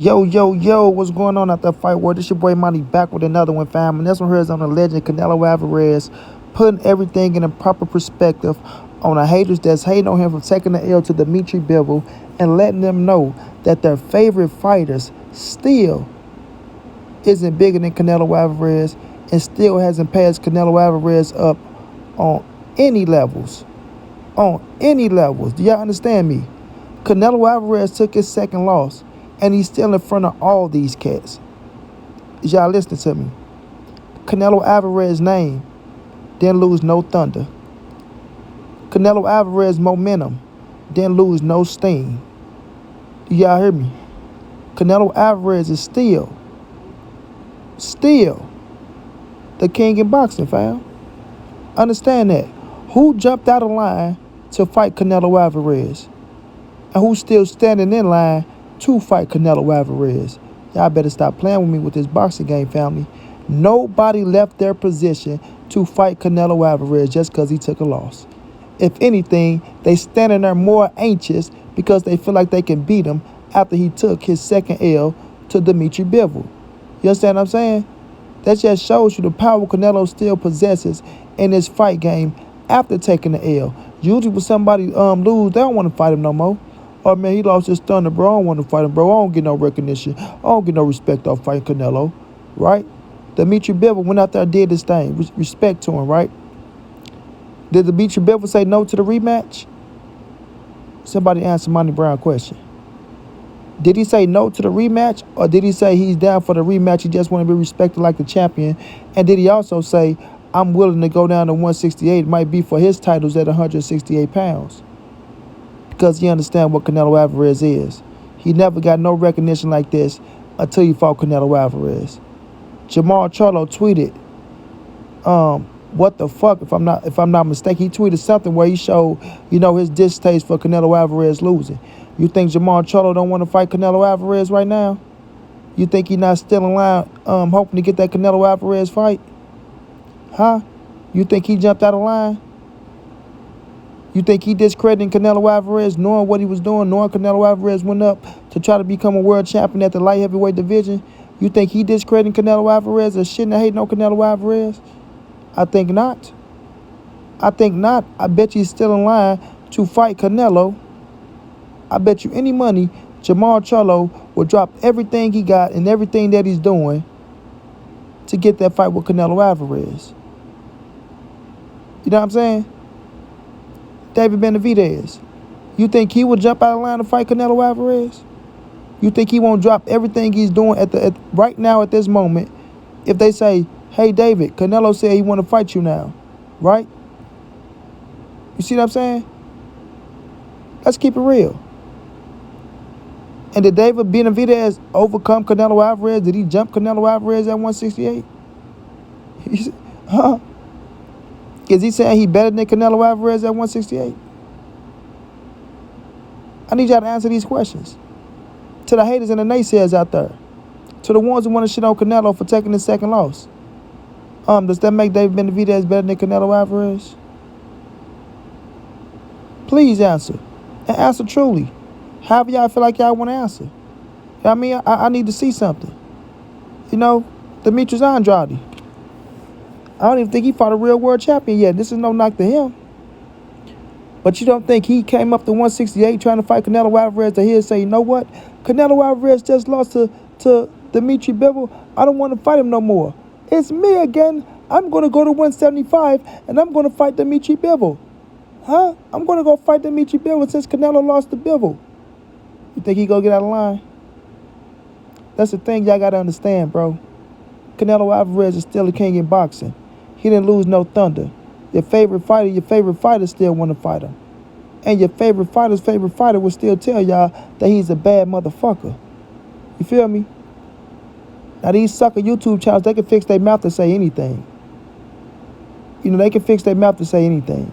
Yo, yo, yo, what's going on at that fight world? This your boy Monty back with another one, fam. And this one here is on the legend Canelo Alvarez, putting everything in a proper perspective on the haters that's hating on him for taking the L to Dmitry Bivol and letting them know that their favorite fighters still isn't bigger than Canelo Alvarez and still hasn't passed Canelo Alvarez up on any levels. On any levels. Do y'all understand me? Canelo Alvarez took his second loss, and he's still in front of all these cats. Is y'all listening to me? Canelo Alvarez's name didn't lose no thunder. Canelo Alvarez's momentum didn't lose no steam. Do y'all hear me? Canelo Alvarez is still the king in boxing, fam. Understand that. Who jumped out of line to fight Canelo Alvarez? And who's still standing in line to fight Canelo Alvarez? Y'all better stop playing with me with this boxing game, family. Nobody left their position to fight Canelo Alvarez just because he took a loss. If anything, they standing there more anxious because they feel like they can beat him after he took his second L to Dmitry Bivol. You understand what I'm saying? That just shows you the power Canelo still possesses in this fight game after taking the L. Usually when somebody lose, they don't want to fight him no more. Oh, man, he lost his thunder, bro. I don't want to fight him, bro. I don't get no recognition. I don't get no respect off fighting Canelo, right? Dmitry Bivol went out there and did his thing. Respect to him, right? Did Dmitry Bivol say no to the rematch? Somebody answer montray-brown question. Did he say no to the rematch, or did he say he's down for the rematch, he just want to be respected like the champion? And did he also say, I'm willing to go down to 168, it might be for his titles at 168 pounds? Because he understands what Canelo Alvarez is. He never got no recognition like this until he fought Canelo Alvarez. Jamar Charlo tweeted, what the fuck, if I'm not mistaken, he tweeted something where he showed, his distaste for Canelo Alvarez losing. You think Jamar Charlo don't want to fight Canelo Alvarez right now? You think he not still in line hoping to get that Canelo Alvarez fight? Huh? You think he jumped out of line? You think he discrediting Canelo Alvarez, knowing what he was doing, knowing Canelo Alvarez went up to try to become a world champion at the light heavyweight division? You think he discrediting Canelo Alvarez or shitting and hating on Canelo Alvarez? I think not. I think not. I bet you he's still in line to fight Canelo. I bet you any money Jamar Charlo will drop everything he got and everything that he's doing to get that fight with Canelo Alvarez. You know what I'm saying? David Benavidez, you think he would jump out of line to fight Canelo Alvarez? You think he won't drop everything he's doing right now at this moment if they say, hey, David, Canelo said he want to fight you now, right? You see what I'm saying? Let's keep it real. And did David Benavidez overcome Canelo Alvarez? Did he jump Canelo Alvarez at 168? Huh? Is he saying he better than Canelo Alvarez at 168? I need y'all to answer these questions. To the haters and the naysayers out there. To the ones who want to shit on Canelo for taking his second loss. Does that make David Benavidez better than Canelo Alvarez? Please answer. And answer truly. However y'all feel like y'all want to answer. I mean, I need to see something. Demetrius Andrade. I don't even think he fought a real world champion yet. This is no knock to him. But you don't think he came up to 168 trying to fight Canelo Alvarez to hear say, you know what? Canelo Alvarez just lost to Dmitry Bivol. I don't want to fight him no more. It's me again. I'm going to go to 175 and I'm going to fight Dmitry Bivol. Huh? I'm going to go fight Dmitry Bivol since Canelo lost to Bivol. You think he going to get out of line? That's the thing y'all got to understand, bro. Canelo Alvarez is still a king in boxing. He didn't lose no thunder. Your favorite fighter still want to fight him. And your favorite fighter will still tell y'all that he's a bad motherfucker. You feel me? Now these sucker YouTube channels, they can fix their mouth to say anything. They can fix their mouth to say anything.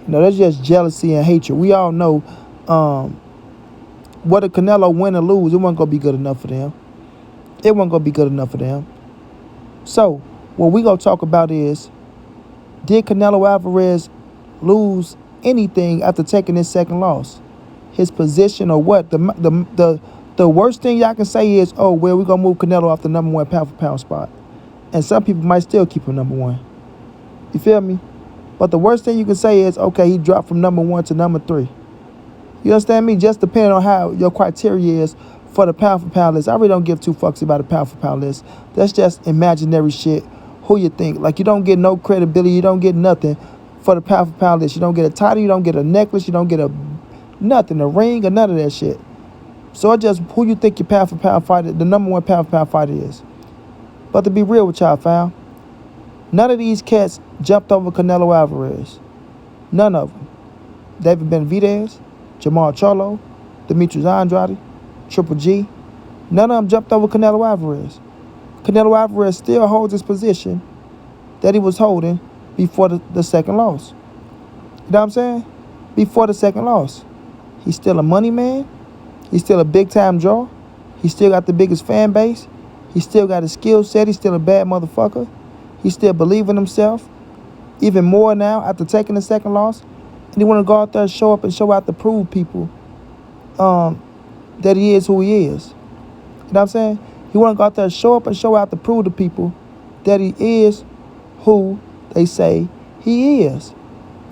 That's just jealousy and hatred. We all know whether Canelo win or lose, it wasn't going to be good enough for them. It wasn't going to be good enough for them. So, what we going to talk about is, did Canelo Alvarez lose anything after taking his second loss? His position or what? The The worst thing y'all can say is, oh, well, we're going to move Canelo off the number 1 pound-for-pound spot. And some people might still keep him number 1. You feel me? But the worst thing you can say is, okay, he dropped from number 1 to number 3. You understand me? Just depending on how your criteria is for the pound-for-pound list. I really don't give two fucks about the pound-for-pound list. That's just imaginary shit. Who you think? Like, you don't get no credibility. You don't get nothing for the pound-for-pound list. You don't get a title. You don't get a necklace. You don't get nothing, a ring or none of that shit. So it's just who you think your pound-for-pound fighter, the number 1 pound-for-pound fighter is. But to be real with y'all, fam, none of these cats jumped over Canelo Alvarez. None of them. David Benavidez, Jamar Charlo, Dmitry Andrade, Triple G. None of them jumped over Canelo Alvarez. Canelo Alvarez still holds his position that he was holding before the second loss. You know what I'm saying? Before the second loss. He's still a money man. He's still a big-time draw. He still got the biggest fan base. He still got a skill set. He's still a bad motherfucker. He still believes in himself. Even more now after taking the second loss. And he want to go out there and show up and show out to prove people that he is who he is. You know what I'm saying? He want to go out there and show up and show out to prove to people that he is who they say he is.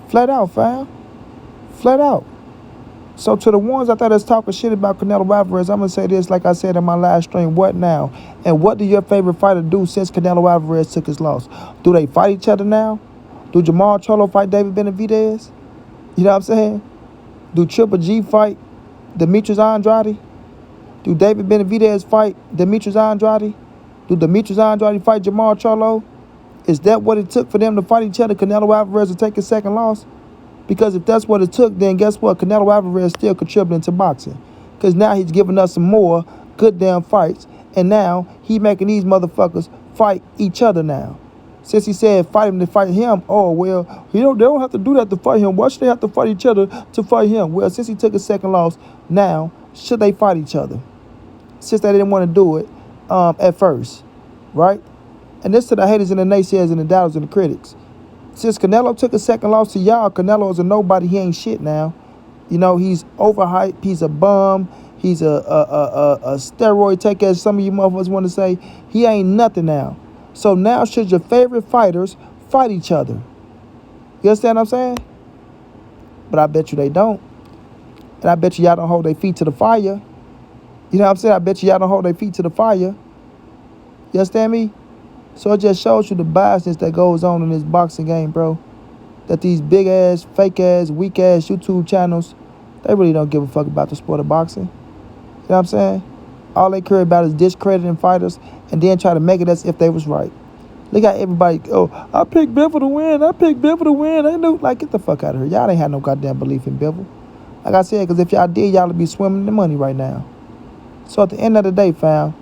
Flat out, fam. Flat out. So to the ones out there that's talking shit about Canelo Alvarez, I'm going to say this like I said in my last stream. What now? And what do your favorite fighter do since Canelo Alvarez took his loss? Do they fight each other now? Do Jamar Charlo fight David Benavidez? You know what I'm saying? Do Triple G fight Dmitry Andrade? Do David Benavidez fight Dmitry Andrade? Do Dmitry Andrade fight Jamar Charlo? Is that what it took for them to fight each other, Canelo Alvarez, to take his second loss? Because if that's what it took, then guess what? Canelo Alvarez is still contributing to boxing. Because now he's giving us some more good damn fights. And now he making these motherfuckers fight each other now. Since he said fight him to fight him, oh, well, they don't have to do that to fight him. Why should they have to fight each other to fight him? Well, since he took a second loss, now should they fight each other? Since they didn't want to do it at first, right? And this to the haters and the naysayers and the doubters and the critics. Since Canelo took a second loss to y'all, Canelo is a nobody. He ain't shit now. You know, he's overhyped. He's a bum. He's a steroid taker, as some of you motherfuckers want to say. He ain't nothing now. So now should your favorite fighters fight each other? You understand what I'm saying? But I bet you they don't. And I bet you y'all don't hold their feet to the fire. You know what I'm saying? I bet you y'all don't hold their feet to the fire. You understand me? So it just shows you the biasness that goes on in this boxing game, bro. That these big-ass, fake-ass, weak-ass YouTube channels, they really don't give a fuck about the sport of boxing. You know what I'm saying? All they care about is discrediting fighters and then try to make it as if they was right. Look at everybody, oh, I picked Bivol to win. I picked Bivol to win. I knew, like, get the fuck out of here. Y'all ain't had no goddamn belief in Bivol. Like I said, because if y'all did, y'all would be swimming in the money right now. So at the end of the day, fam,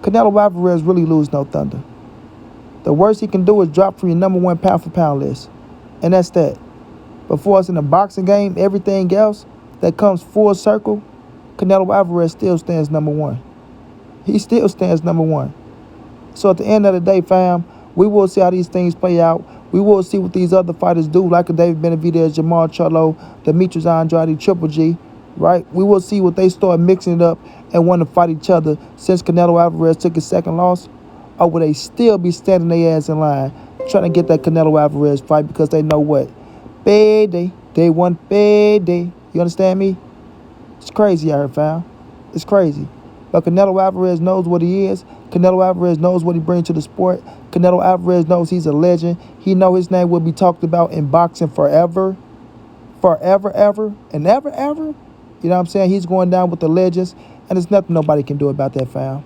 Canelo Alvarez really lose no thunder. The worst he can do is drop from your number 1 pound-for-pound list. And that's that. But for us in the boxing game, everything else that comes full circle, Canelo Alvarez still stands number 1. He still stands number 1. So at the end of the day, fam, we will see how these things play out. We will see what these other fighters do, like a David Benavidez, Jamar Charlo, Dmitry Andrade, Triple G, right? We will see what they start mixing it up and want to fight each other since Canelo Alvarez took his second loss. Or will they still be standing their ass in line trying to get that Canelo Alvarez fight because they know what? Payday. They want payday. You understand me? It's crazy out here, fam. It's crazy. But Canelo Alvarez knows what he is. Canelo Alvarez knows what he brings to the sport. Canelo Alvarez knows he's a legend. He knows his name will be talked about in boxing forever. Forever, ever, and ever, ever. You know what I'm saying? He's going down with the legends, and there's nothing nobody can do about that, fam.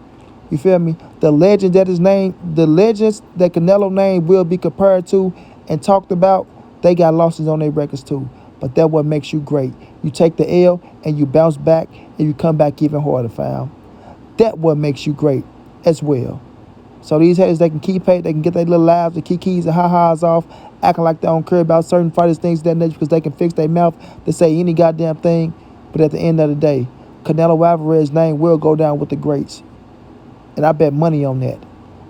You feel me? The legend that his name, the legends that Canelo name will be compared to and talked about, they got losses on their records too. But that's what makes you great. You take the L and you bounce back and you come back even harder, fam. That's what makes you great as well. So these haters, they can keep paid, they can get their little laughs, the kikis and ha-has off, acting like they don't care about certain fighters, things of that nature, because they can fix their mouth to say any goddamn thing. But at the end of the day, Canelo Alvarez's name will go down with the greats. And I bet money on that.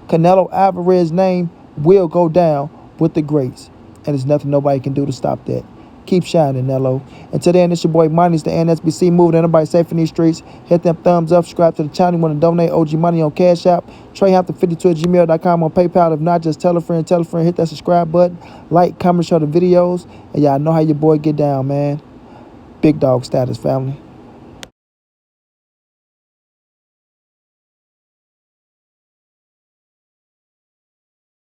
Canelo Alvarez's name will go down with the greats. And there's nothing nobody can do to stop that. Keep shining, Nello. Until then, it's your boy Money. It's the NSBC moving. Anybody safe in these streets. Hit them thumbs up. Subscribe to the channel. You want to donate OG Money on Cash App. TreyHampton52@gmail.com on PayPal. If not, just tell a friend. Hit that subscribe button. Like, comment, share the videos. And y'all know how your boy get down, man. Big dog status, family.